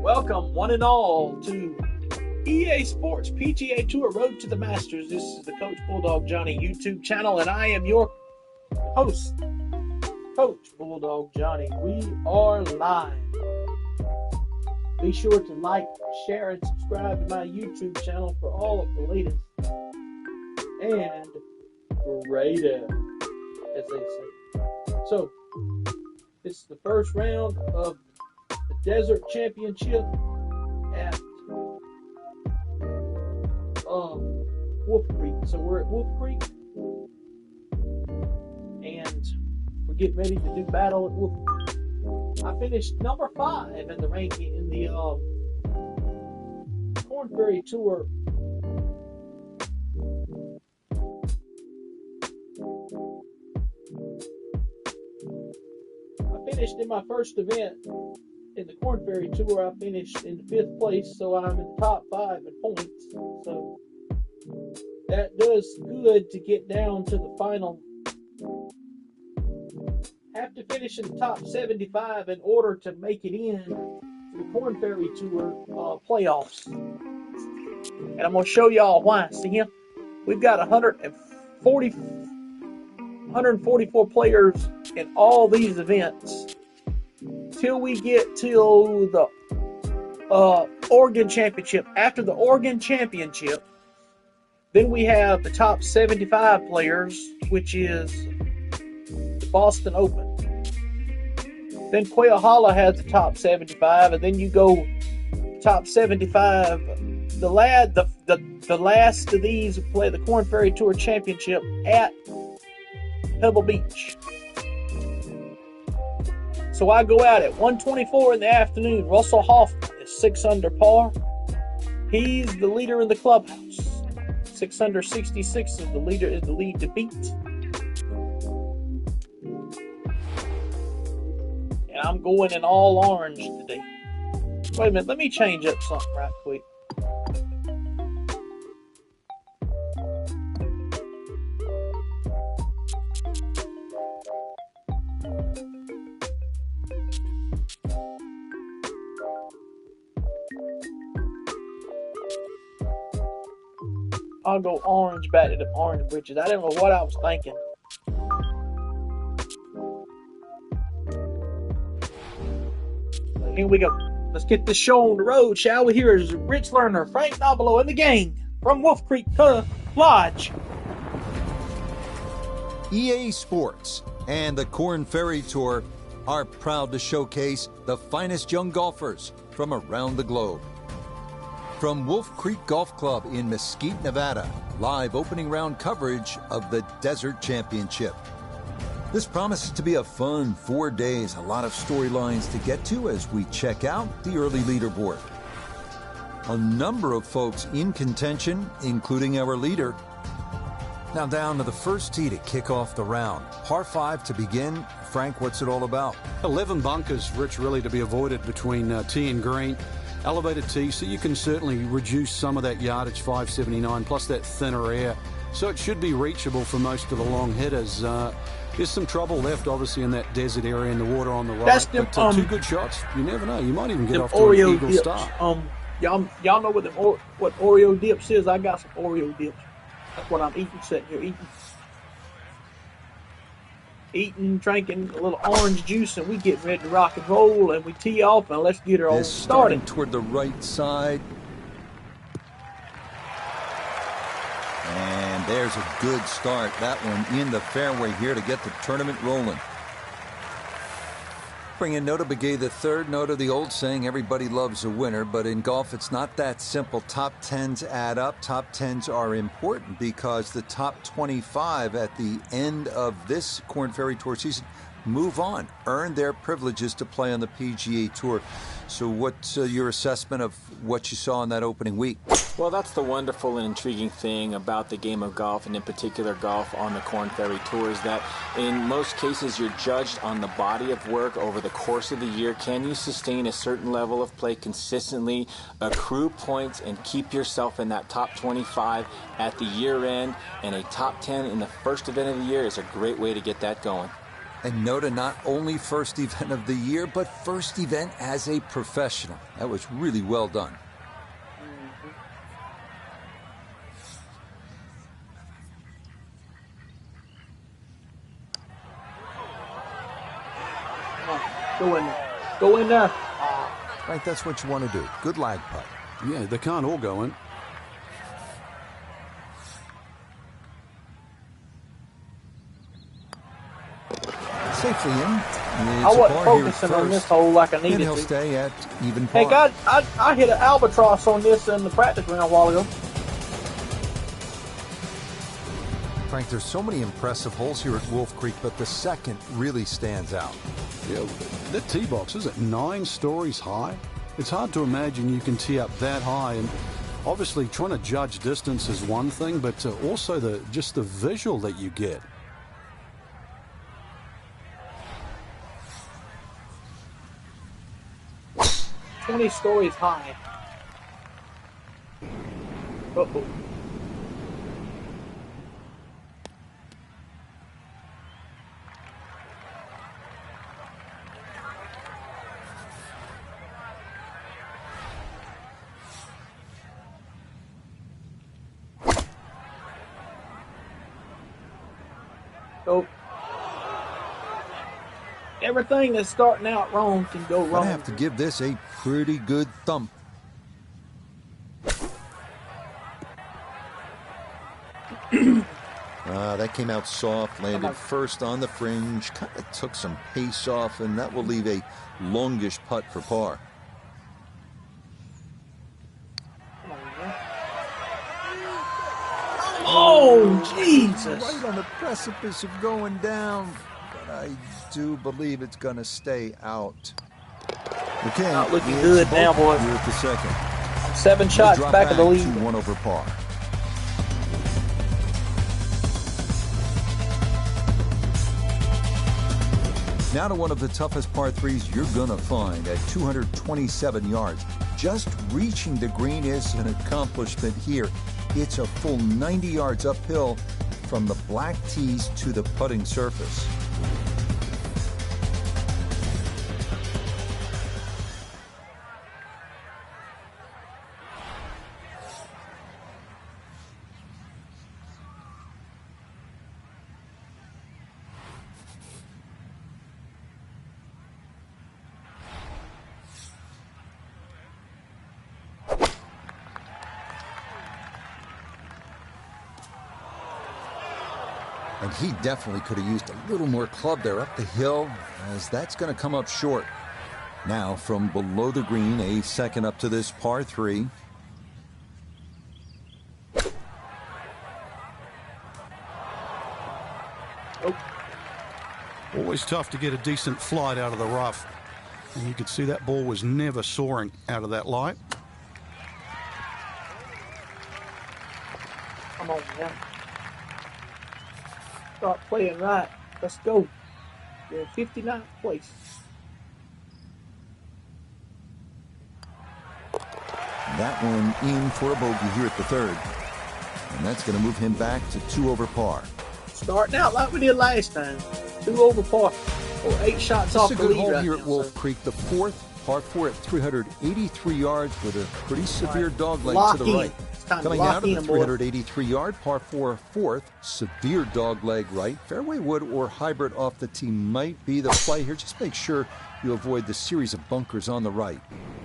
Welcome, one and all, to EA Sports PGA Tour Road to the Masters. This is the Coach Bulldog Johnny YouTube channel, and I am your host, Coach Bulldog Johnny. We are live. Be sure to like, share, and subscribe to my YouTube channel for all of the latest and greatest, as they say. So, this is the first round of the Desert Championship at Wolf Creek. So we're at Wolf Creek, and we're getting ready to do battle at Wolf Creek. I finished number 5 in the ranking in the Korn Ferry Tour. I finished in my first event in the Korn Ferry Tour. I finished in the 5th place, so I'm in the top 5 in points. So that does good to get down to the final. Have to finish in the top 75 in order to make it in to the Korn Ferry Tour playoffs. And I'm going to show y'all why. See here? We've got 144 players in all these events till we get to the Oregon Championship. After the Oregon Championship, then we have the top 75 players, which is the Boston Open. Then Quail has the top 75, and then you go top 75. The last of these play the Korn Ferry Tour Championship at Pebble Beach. So I go out at 1:24 in the afternoon. Russell Hoffman is 6 under par. He's the leader in the clubhouse. 6 under 66 is the lead to beat. And I'm going in all orange today. Wait a minute, let me change up something right quick. I'll go orange back to the orange britches. I don't know what I was thinking. Here we go. Let's get this show on the road, shall we? Here is Rich Lerner, Frank Nobilo, and the gang from Wolf Creek Lodge. EA Sports and the Korn Ferry Tour are proud to showcase the finest young golfers from around the globe. From Wolf Creek Golf Club in Mesquite, Nevada, live opening round coverage of the Desert Championship. This promises to be a fun 4 days, a lot of storylines to get to as we check out the early leaderboard. A number of folks in contention, including our leader. Now down to the first tee to kick off the round. Par 5 to begin. Frank, what's it all about? 11 bunkers, Rich, really to be avoided between tee and green. Elevated tee, so you can certainly reduce some of that yardage, 579, plus that thinner air. So it should be reachable for most of the long hitters. There's some trouble left, obviously, in that desert area and the water on the right. That's them, but 2 good shots. You never know. You might even get off to Oreo an eagle dips. start. Y'all know what Oreo dips is? I got some Oreo dips. That's what I'm eating, sitting here eating, drinking a little orange juice, and we get ready to rock and roll, and we tee off, and let's get her all started. Toward the right side. And there's a good start. That one in the fairway here to get the tournament rolling. Bring in Nota Begay the third. Nota, the old saying, everybody loves a winner, but in golf it's not that simple. Top 10s add up. Top 10s are important because the top 25 at the end of this Korn Ferry Tour season move on, earn their privileges to play on the PGA Tour. So what's your assessment of what you saw in that opening week? Well, that's the wonderful and intriguing thing about the game of golf, and in particular golf on the Korn Ferry Tour, is that in most cases you're judged on the body of work over the course of the year. Can you sustain a certain level of play consistently, accrue points, and keep yourself in that top 25 at the year end? And a top 10 in the first event of the year is a great way to get that going. And Noda, not only first event of the year, but first event as a professional. That was really well done. Go in there. Go in there. Right, that's what you want to do. Good lag putt. Yeah, they can't all go in. Safely in. I wasn't focusing on this hole like I needed and he'll to. stay at even par. Hey, God, I hit an albatross on this in the practice round a while ago. Frank, there's so many impressive holes here at Wolf Creek, but the second really stands out. Yeah, that tee box is at 9 stories high. It's hard to imagine you can tee up that high, and obviously trying to judge distance is one thing, but also just the visual that you get. "20 stories high." Uh-oh. So, everything that's starting out wrong can go wrong. I have to give this a pretty good thump. That came out soft, landed first on the fringe, kind of took some pace off, and that will leave a longish putt for par. Oh, Jesus. Right on the precipice of going down, but I do believe it's going to stay out. Okay, not looking good now, boys. Here at the second. 7 shots back of the lead. 2-1 over par. Now to one of the toughest par 3s you're going to find at 227 yards. Just reaching the green is an accomplishment here. It's a full 90 yards uphill from the black tees to the putting surface. And he definitely could have used a little more club there up the hill, as that's going to come up short. Now from below the green, a second up to this par 3. Always tough to get a decent flight out of the rough. And you could see that ball was never soaring out of that light. Come on, man. Start playing right. Let's go. We're in 59th place. That one in for a bogey here at the third. And that's going to move him back to 2 over par. Starting out like we did last time. 2 over par. Or 8 shots off the lead. It's a good hole right here now, at Wolf Creek. The fourth, par 4 at 383 yards with a pretty severe dog leg to the right. Coming out of the 383-yard par 4 fourth, severe dog leg right. Fairway wood or hybrid off the tee might be the play here. Just make sure you avoid the series of bunkers on the right.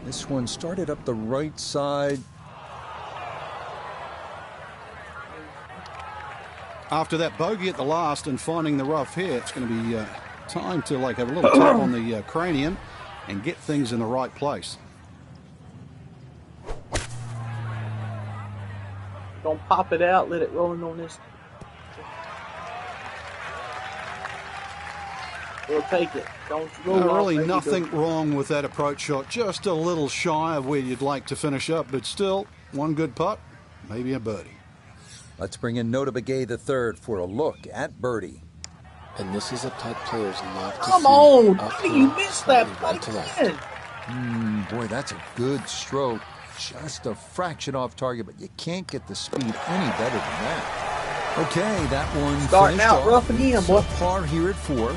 This one started up the right side. After that bogey at the last and finding the rough here, it's going to be time to have a little tap on the cranium and get things in the right place. Don't pop it out, let it roll in on this. We'll take it. Don't roll off. Really nothing wrong with that approach shot. Just a little shy of where you'd like to finish up, but still, one good putt, maybe a birdie. Let's bring in Noda Begay the third for a look at birdie. And this is a putt players love to Come see. on! Uphill, You missed that right putt to left. again. Boy, that's a good stroke. Just a fraction off target, but you can't get the speed any better than that. Okay, that one Starting finished out off. rough again, boy. Par here at 4.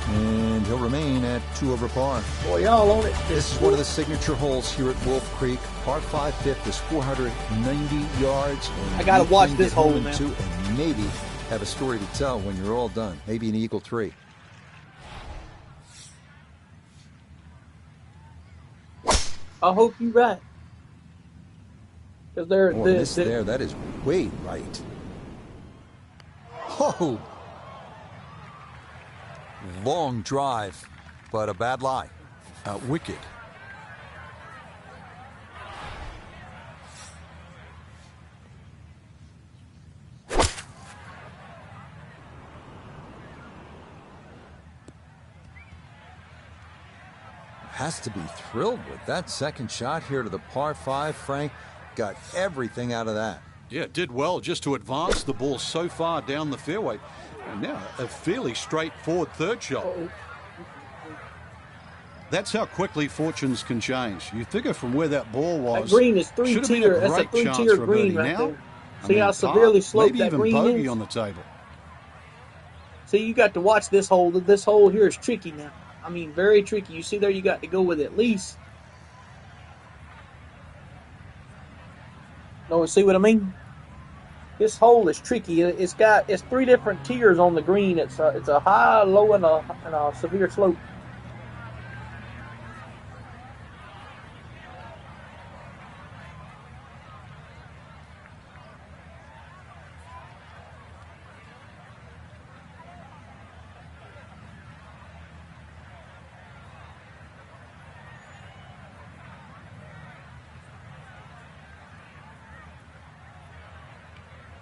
And he'll remain at 2 over par. Boy, y'all on it. This is one of the signature holes here at Wolf Creek. Par 5 fifth is 490 yards. I got to watch this hole now. And maybe have a story to tell when you're all done. Maybe an eagle 3. I hope you're right. Because that is way right. Oh! Long drive, but a bad lie. Wicked. Has to be thrilled with that second shot here to the par 5. Frank got everything out of that. Yeah, did well just to advance the ball so far down the fairway. And now a fairly straightforward third shot. That's how quickly fortunes can change. You figure from where that ball was. That green is 3-tier. That's a 3-tier green right there. See how severely sloped that green is? Maybe even bogey on the table. See, you got to watch this hole. This hole here is tricky now. I mean, very tricky. You see there, you got to go with at least. No, see what I mean? This hole is tricky. It's 3 different tiers on the green. It's a high, low, and a severe slope.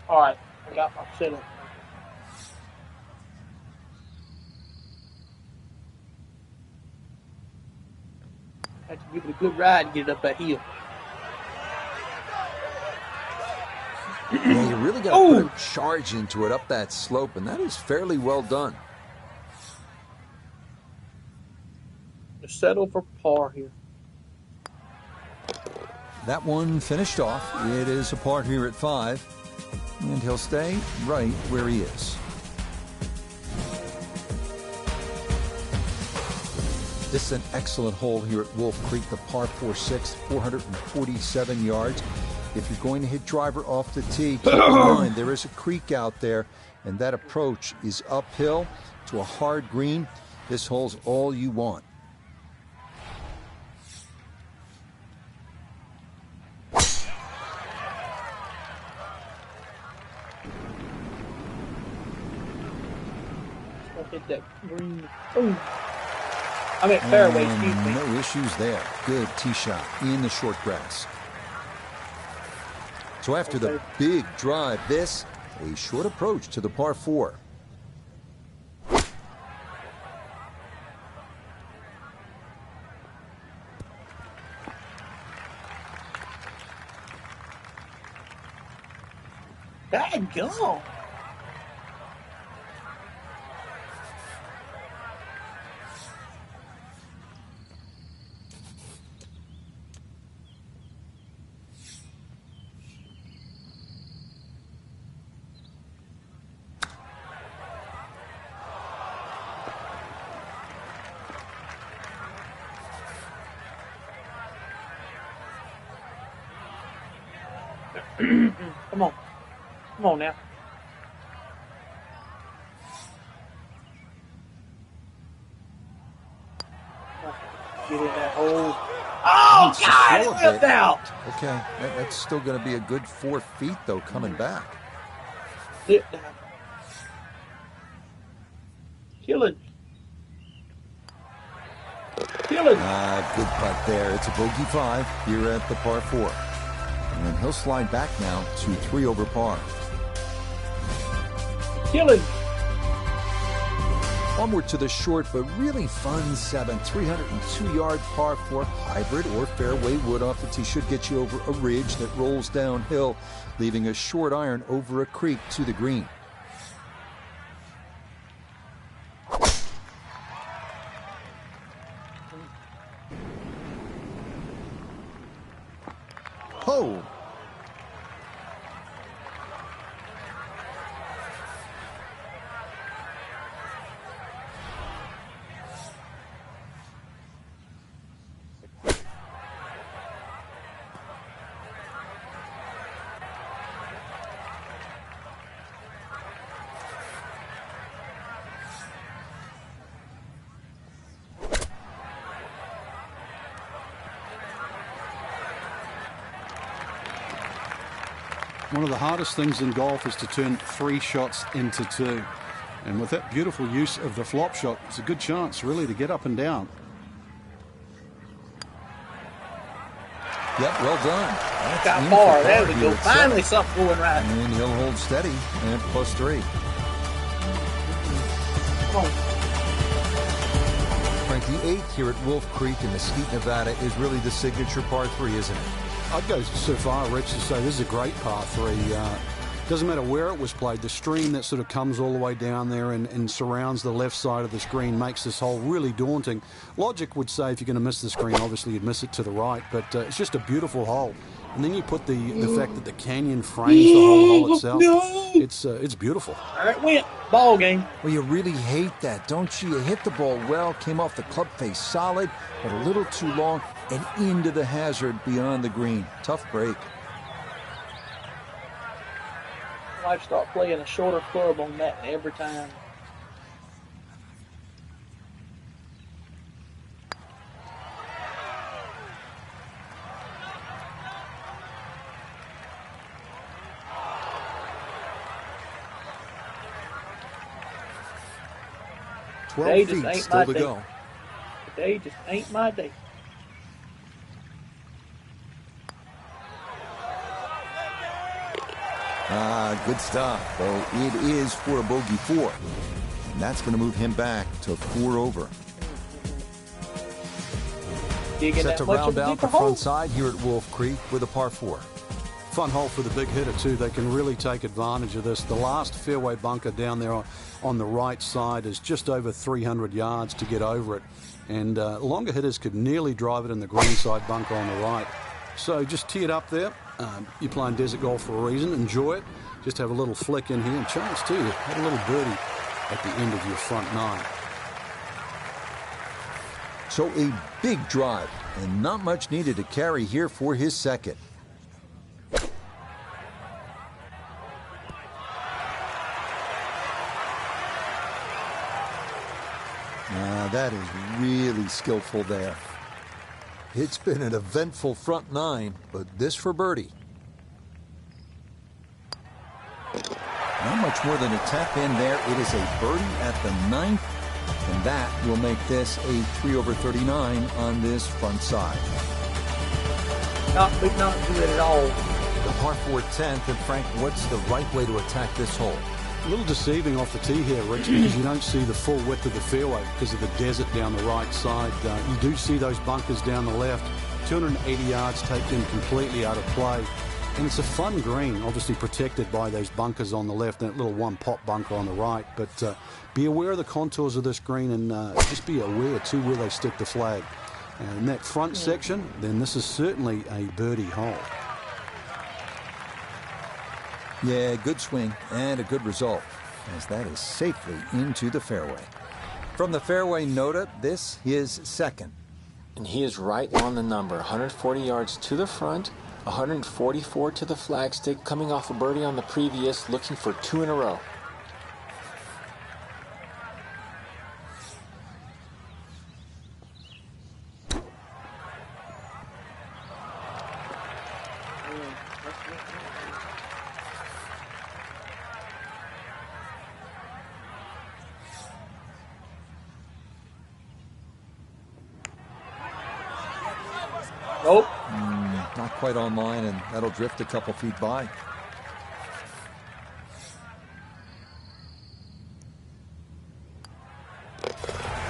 All right, I got my setup. Had to give it a good ride to get it up that hill. Yeah, you really got to put a charge into it up that slope, and that is fairly well done. Just settle for par here. That one finished off. It is a par here at 5. And he'll stay right where he is. This is an excellent hole here at Wolf Creek, the par 4-6, 447 yards. If you're going to hit driver off the tee, keep in mind there is a creek out there, and that approach is uphill to a hard green. This hole's all you want. Hit that green. Ooh. I'm at fairway, excuse me. No issues there. Good tee shot in the short grass. So after the big drive, this, a short approach to the par 4. Daggone. Come on. Come on now. Get in that hole. Oh, God, it whipped out. Okay, that's still going to be a good 4 feet, though, coming back. Dip down. Killing. Killing. Good putt there. It's a bogey 5 here at the par 4. And he'll slide back now to 3 over par. Killing. Onward to the short but really fun 7, 302-yard par 4 hybrid or fairway wood off the tee. Should get you over a ridge that rolls downhill, leaving a short iron over a creek to the green. Oh! One of the hardest things in golf is to turn 3 shots into 2. And with that beautiful use of the flop shot, it's a good chance, really, to get up and down. Yep, well done. That's Got in far. for There par we here go. at Finally 7. something going right. And he'll hold steady at +3. Come on. Frank, the 8th here at Wolf Creek in Mesquite, Nevada is really the signature par 3, isn't it? I'd go so far, Rich, to say this is a great par 3. Doesn't matter where it was played. The stream that sort of comes all the way down there and surrounds the left side of the screen makes this hole really daunting. Logic would say if you're going to miss the screen, obviously you'd miss it to the right, but it's just a beautiful hole. And then you put the fact that the canyon frames the whole hole itself. No. It's beautiful. There it went. Ball game. Well, you really hate that, don't you? You hit the ball well, came off the club face solid, but a little too long and into the hazard beyond the green. Tough break. I start playing a shorter club on that every time. Today 12 feet ain't still my to day. go. Today just ain't my day. Good stuff, though it is for a bogey 4. And that's going to move him back to 4 over. Digging Set that to much of round a out deeper the hole. front side here at Wolf Creek with a par 4. Fun hole for the big hitter, too. They can really take advantage of this. The last fairway bunker down there on the right side is just over 300 yards to get over it. And longer hitters could nearly drive it in the greenside bunker on the right. So just tee it up there. You're playing desert golf for a reason. Enjoy it. Just have a little flick in here. And chance, too, to have a little birdie at the end of your front 9. So a big drive, and not much needed to carry here for his second. That is really skillful there. It's been an eventful front 9, but this for birdie. Not much more than a tap in there. It is a birdie at the 9th, and that will make this a 3 over 39 on this front side. Not good at all. The par 4 10th, and Frank, what's the right way to attack this hole? A little deceiving off the tee here, Rich, because you don't see the full width of the fairway because of the desert down the right side. You do see those bunkers down the left. 280 yards taken completely out of play. And it's a fun green, obviously protected by those bunkers on the left and that little one-pot bunker on the right. But be aware of the contours of this green and just be aware, too, where they stick the flag. And in that front section, then this is certainly a birdie hole. Yeah, good swing and a good result, as that is safely into the fairway. From the fairway nota, this is second. And he is right on the number. 140 yards to the front, 144 to the flagstick, coming off a birdie on the previous, looking for 2 in a row. Nope. Not quite on line, and that'll drift a couple feet by.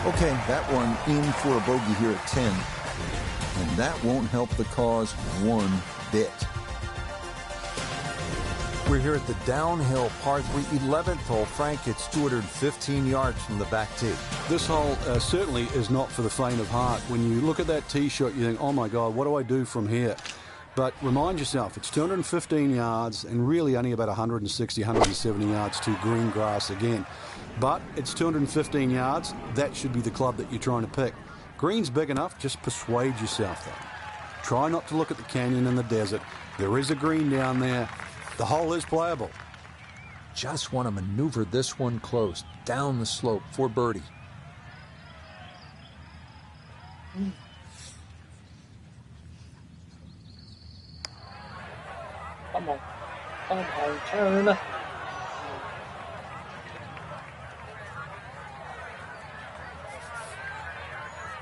Okay, that one in for a bogey here at 10. And that won't help the cause one bit. We're here at the downhill par 3 11th hole. Frank, it's 215 yards from the back tee. This hole certainly is not for the faint of heart. When you look at that tee shot, you think, oh my God, what do I do from here? But remind yourself, it's 215 yards and really only about 160, 170 yards to green grass again. But it's 215 yards. That should be the club that you're trying to pick. Green's big enough, just persuade yourself though. Try not to look at the canyon and the desert. There is a green down there. The hole is playable. Just want to maneuver this one close down the slope for birdie. Come on. Come on, turn.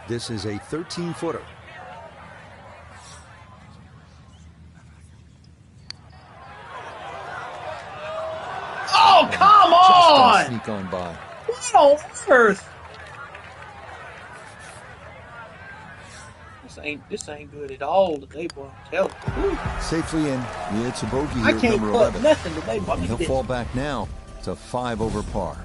This is a 13-footer. Oh, come on! Just sneak on by. What on earth? This ain't good at all today, boy. I'm telling you. Safely in. Yeah, it's a bogey here I at can't number put 11. nothing today, boy. And he'll fall back now to 5 over par.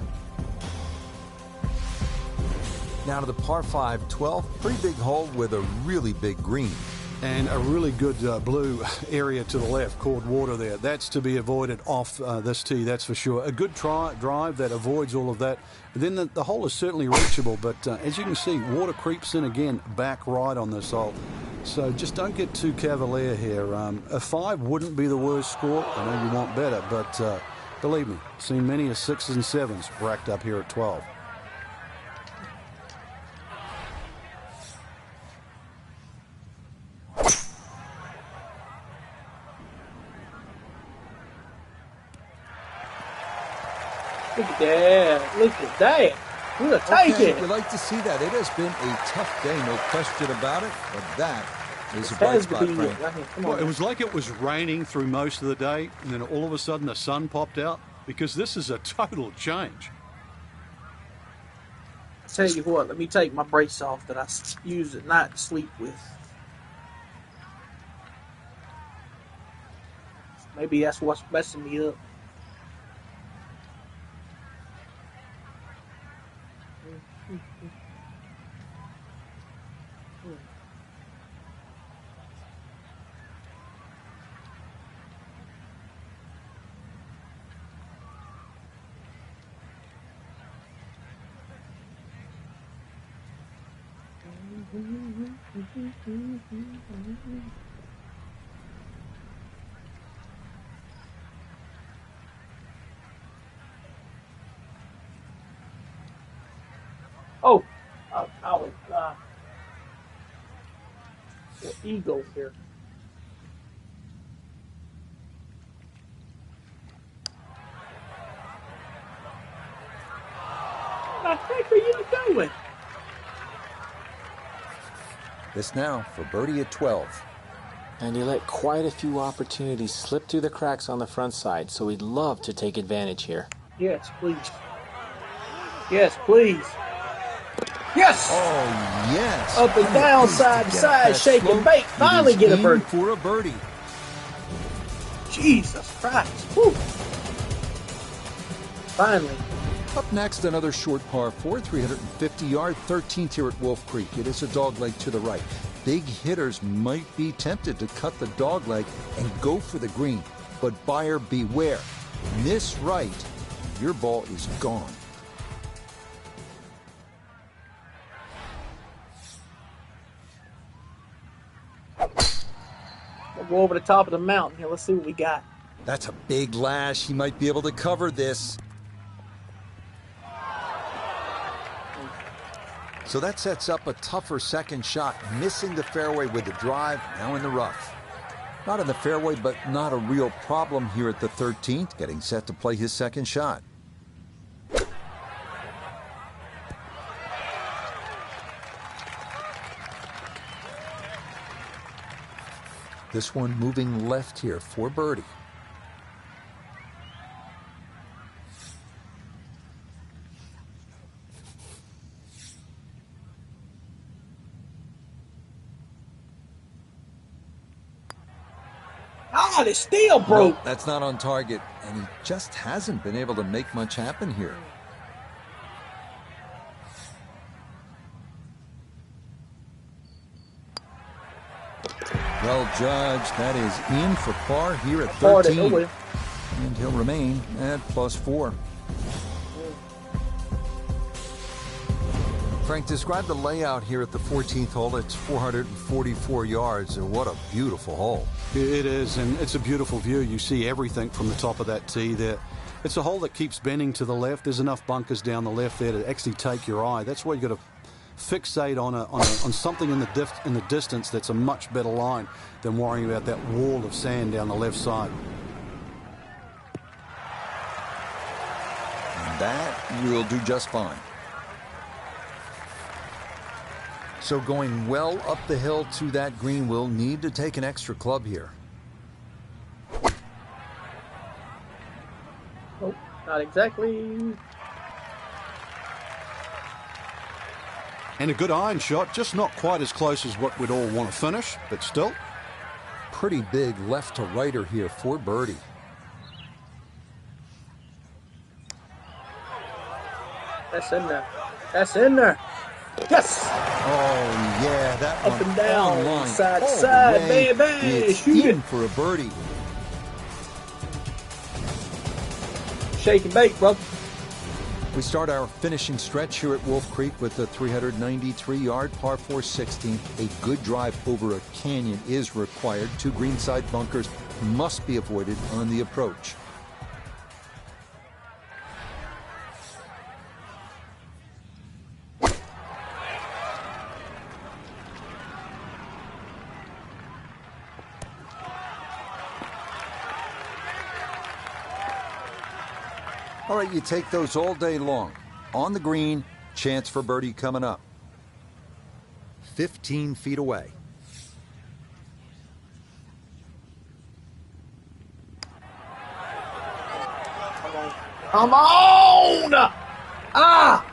Now to the par 5, 12. Pretty big hole with a really big green. And a really good blue area to the left, called water there. That's to be avoided off this tee, that's for sure. A good drive that avoids all of that. And then the hole is certainly reachable, but as you can see, water creeps in again, back right on this hole. So just don't get too cavalier here. A 5 wouldn't be the worst score. I know you want better, but believe me, seen many as 6s and 7s racked up here at 12. Look at that. Look at that. We'll take it. You like to see that. It has been a tough day, no question about it. But that is a bright spot, Frank. Well, it was like it was raining through most of the day, and then all of a sudden the sun popped out, because this is a total change. I tell you what, let me take my brace off that I use at night to sleep with. Maybe that's what's messing me up. Oh, the eagle here. What the heck are you doing? This now for birdie at 12. And he let quite a few opportunities slip through the cracks on the front side, so he'd love to take advantage here. Yes, please. Yes, please. Yes! Oh, yes. Up and down, side to side, shake and bake. Finally get a birdie. For a birdie. Jesus Christ. Whew. Finally. Up next, another short par 4, 350-yard, 13th here at Wolf Creek. It is a dogleg to the right. Big hitters might be tempted to cut the dogleg and go for the green. But buyer beware. Miss right, your ball is gone. We'll go over the top of the mountain here. Let's see what we got. That's a big lash. He might be able to cover this. So that sets up a tougher second shot, missing the fairway with the drive, now in the rough. Not in the fairway, but not a real problem here at the 13th, getting set to play his second shot. This one moving left here for birdie. God, it still broke. No, that's not on target, and he just hasn't been able to make much happen here. Well judged. That is in for par here at 13. And he'll remain at +4. Frank, describe the layout here at the 14th hole. It's 444 yards, and what a beautiful hole. It is, and it's a beautiful view. You see everything from the top of that tee there. It's a hole that keeps bending to the left. There's enough bunkers down the left there to actually take your eye. That's why you've got to fixate on something in the distance that's a much better line than worrying about that wall of sand down the left side. that will do just fine. So going well up the hill to that green, will need to take an extra club here. Oh, not exactly. And a good iron shot, just not quite as close as what we'd all want to finish, but still. Pretty big left to righter here for birdie. That's in there. That's in there. Yes! Oh, yeah, that Up one and down, online, side to all the side, way. bang, bang, It's shoot in it. for a birdie. Shake and bake, brother. We start our finishing stretch here at Wolf Creek with the 393-yard par 4 16. A good drive over a canyon is required. 2 greenside bunkers must be avoided on the approach. All right, you take those all day long. On the green, chance for birdie coming up. 15 feet away. Come on! Ah!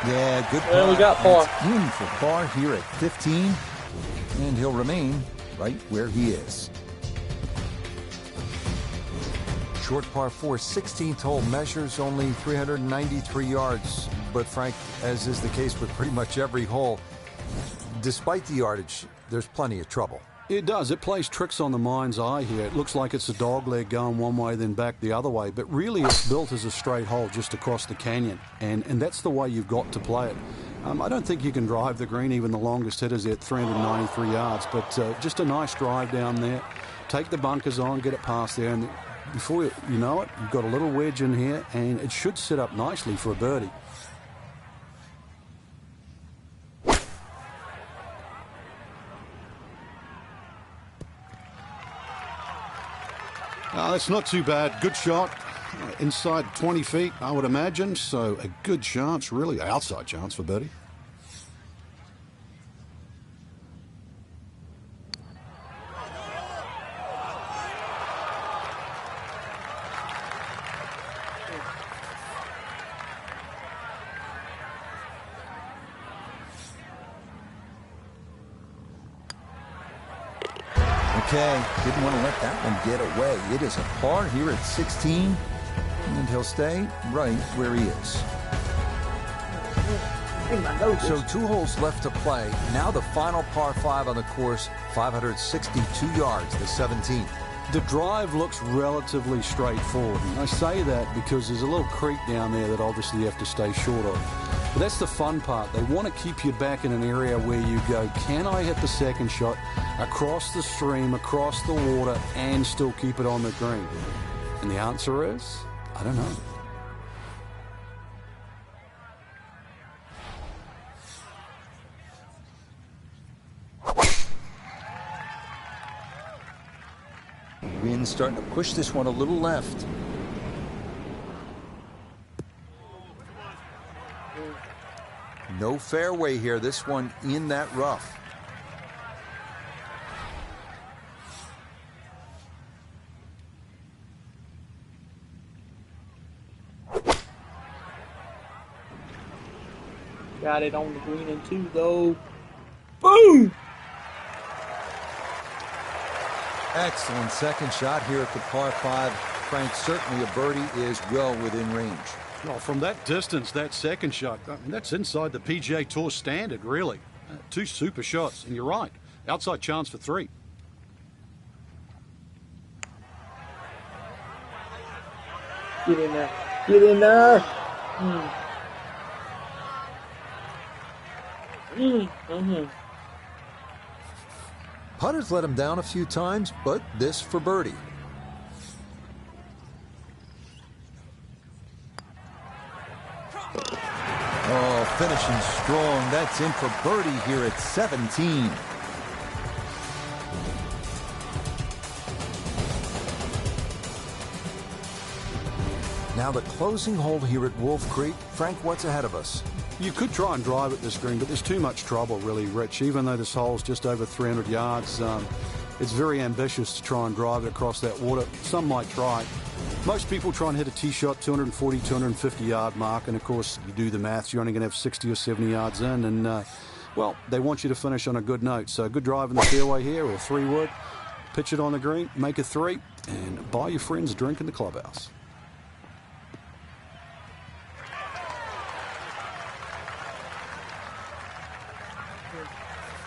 Yeah, good par. Well, we got par. It's in for par here at 15, and he'll remain right where he is. Short par 4, 16th hole, measures only 393 yards. But Frank, as is the case with pretty much every hole, despite the yardage, there's plenty of trouble. It does. It plays tricks on the mind's eye here. It looks like it's a dog leg going one way, then back the other way. But really, it's built as a straight hole just across the canyon. And that's the way you've got to play it. I don't think you can drive the green, even the longest hitters at 393 yards. But just a nice drive down there. Take the bunkers on, get it past there. And before you know it, you've got a little wedge in here. And it should sit up nicely for a birdie. That's not too bad. Good shot. Inside 20 feet, I would imagine. So a good chance, really outside chance for birdie. Okay, didn't want to let that one get away. It is a par here at 16, and he'll stay right where he is. So 2 holes left to play. Now the final par 5 on the course, 562 yards, the 17th. The drive looks relatively straightforward. And I say that because there's a little creek down there that obviously you have to stay short of. But that's the fun part. They want to keep you back in an area where you go, can I hit the second shot across the stream, across the water, and still keep it on the green? And the answer is, I don't know. Wind starting to push this one a little left. No fairway here. This one in that rough. Got it on the green and 2, though. Boom! Excellent second shot here at the par 5. Frank, certainly a birdie is well within range. Well, from that distance, that second shot, I mean, that's inside the PGA Tour standard, really. 2 super shots, and you're right. Outside chance for 3. Get in there. Get in there. Putters let him down a few times, but this for birdie. finishing strong. That's in for birdie here at 17. Now the closing hole here at Wolf Creek. Frank, what's ahead of us? You could try and drive at this green, but there's too much trouble, really, Rich. Even though this hole's just over 300 yards, it's very ambitious to try and drive it across that water. Some might try. Most people try and hit a tee shot 240, 250 yard mark, and of course, you do the maths, you're only going to have 60 or 70 yards in, and, well, they want you to finish on a good note. So good drive in the fairway here, or 3-wood, pitch it on the green, make a 3, and buy your friends a drink in the clubhouse.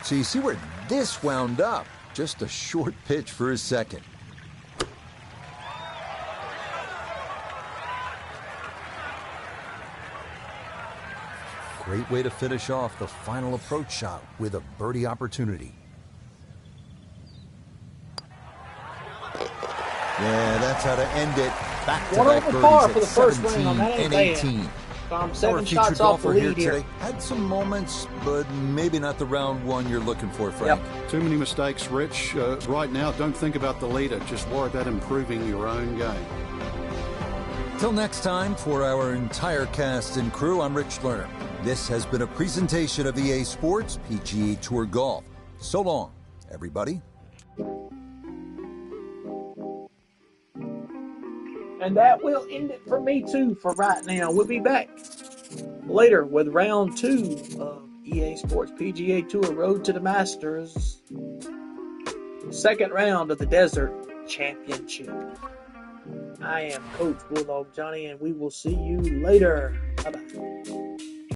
So you see where this wound up. Just a short pitch for his second. Great way to finish off the final approach shot with a birdie opportunity. Yeah, that's how to end it. Back-to-back birdies at 17 and 18. I'm 7 7 shots off the lead here. Today. Had some moments, but maybe not the round one you're looking for, Frank. Yep. Too many mistakes, Rich. Right now, don't think about the leader. Just worry about improving your own game. Till next time, for our entire cast and crew, I'm Rich Lerner. This has been a presentation of EA Sports PGA Tour Golf. So long, everybody. And that will end it for me, too, for right now. We'll be back later with round 2 of EA Sports PGA Tour Road to the Masters. Second round of the Desert Championship. I am Coach Bulldog Johnny, and we will see you later. Bye-bye.